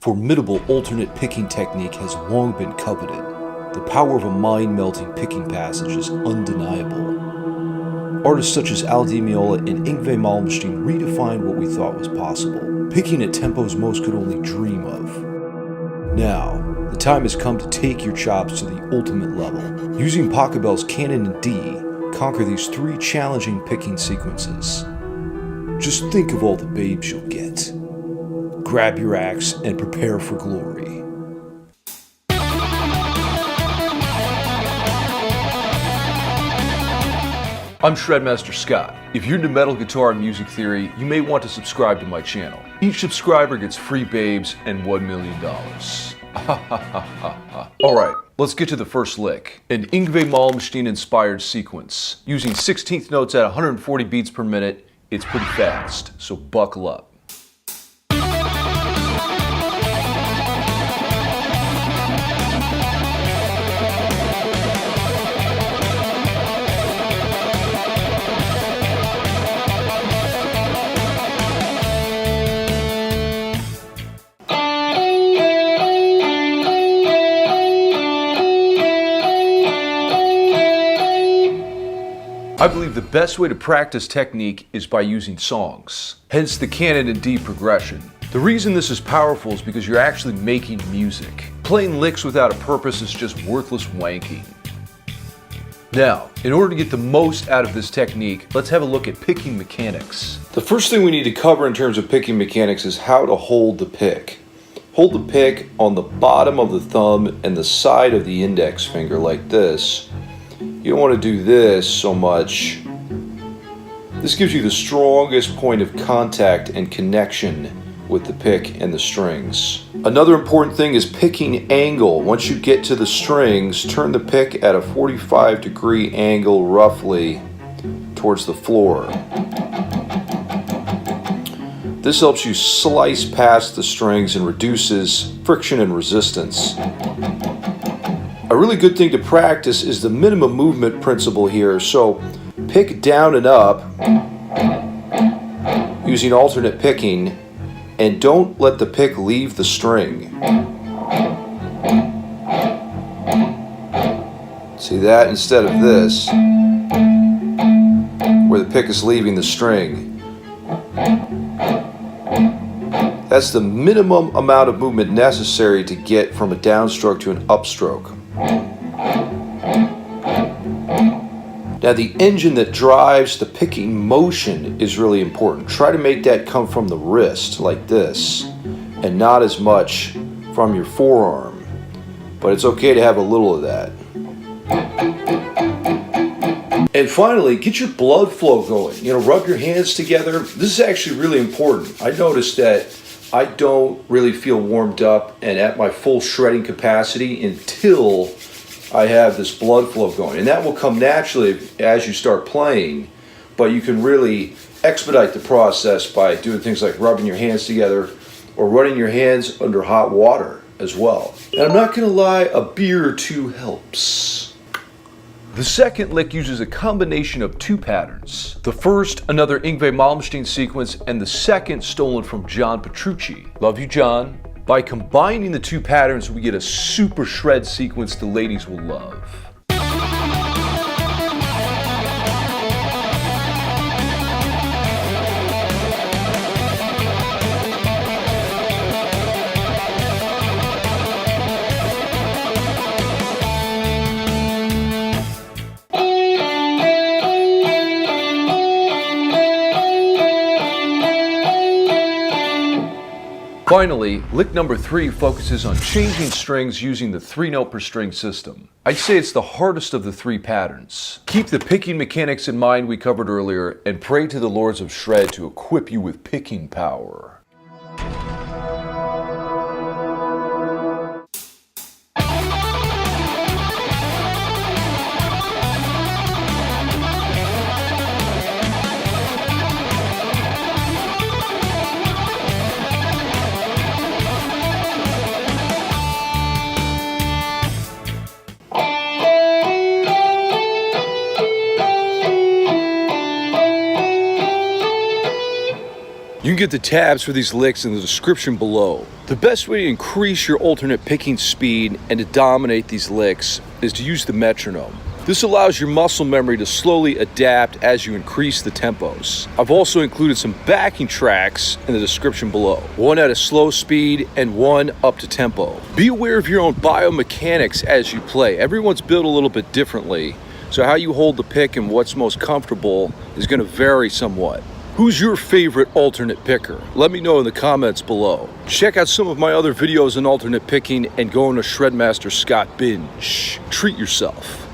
formidable alternate picking technique has long been coveted. The power of a mind-melting picking passage is undeniable. Artists such as Al Di Meola and Yngwie Malmsteen redefined what we thought was possible, picking at tempos most could only dream of. Now, the time has come to take your chops to the ultimate level. Using Pachelbel's Canon in D, conquer these 3 challenging picking sequences. Just think of all the babes you'll get. Grab your axe and prepare for glory. I'm Shredmaster Scott. If you're into metal guitar and music theory, you may want to subscribe to my channel. Each subscriber gets free babes and $1 million. Alright, let's get to the first lick. An Yngwie Malmsteen inspired sequence. Using 16th notes at 140 beats per minute, it's pretty fast, so buckle up. I believe the best way to practice technique is by using songs, hence the Canon in D progression. The reason this is powerful is because you're actually making music. Playing licks without a purpose is just worthless wanking. Now, in order to get the most out of this technique, let's have a look at picking mechanics. The first thing we need to cover in terms of picking mechanics is how to hold the pick. Hold the pick on the bottom of the thumb and the side of the index finger like this. You don't want to do this so much. This gives you the strongest point of contact and connection with the pick and the strings. Another important thing is picking angle. Once you get to the strings, turn the pick at a 45-degree angle roughly towards the floor. This helps you slice past the strings and reduces friction and resistance. A really good thing to practice is the minimum movement principle here. So pick down and up using alternate picking, and don't let the pick leave the string. See that instead of this, where the pick is leaving the string. That's the minimum amount of movement necessary to get from a downstroke to an upstroke. Now the engine that drives the picking motion is really important. Try to make that come from the wrist like this and not as much from your forearm. But it's okay to have a little of that. And finally, get your blood flow going. Rub your hands together. This is actually really important. I noticed that I don't really feel warmed up and at my full shredding capacity until I have this blood flow going. And that will come naturally as you start playing, but you can really expedite the process by doing things like rubbing your hands together or running your hands under hot water as well. And I'm not gonna lie, a beer or two helps. The second lick uses a combination of 2 patterns. The first, another Yngwie Malmsteen sequence, and the second stolen from John Petrucci. Love you, John. By combining the 2 patterns, we get a super shred sequence the ladies will love. Finally, lick number 3 focuses on changing strings using the 3-note per string system. I'd say it's the hardest of the 3 patterns. Keep the picking mechanics in mind we covered earlier, and pray to the lords of shred to equip you with picking power. can get the tabs for these licks in the description below. The best way to increase your alternate picking speed and to dominate these licks is to use the metronome. This allows your muscle memory to slowly adapt as you increase the tempos. I've also included some backing tracks in the description below. One at a slow speed and one up to tempo. Be aware of your own biomechanics as you play. Everyone's built a little bit differently, so how you hold the pick and what's most comfortable is going to vary somewhat. Who's your favorite alternate picker? Let me know in the comments below. Check out some of my other videos on alternate picking and go on a Shredmaster Scott binge. Treat yourself.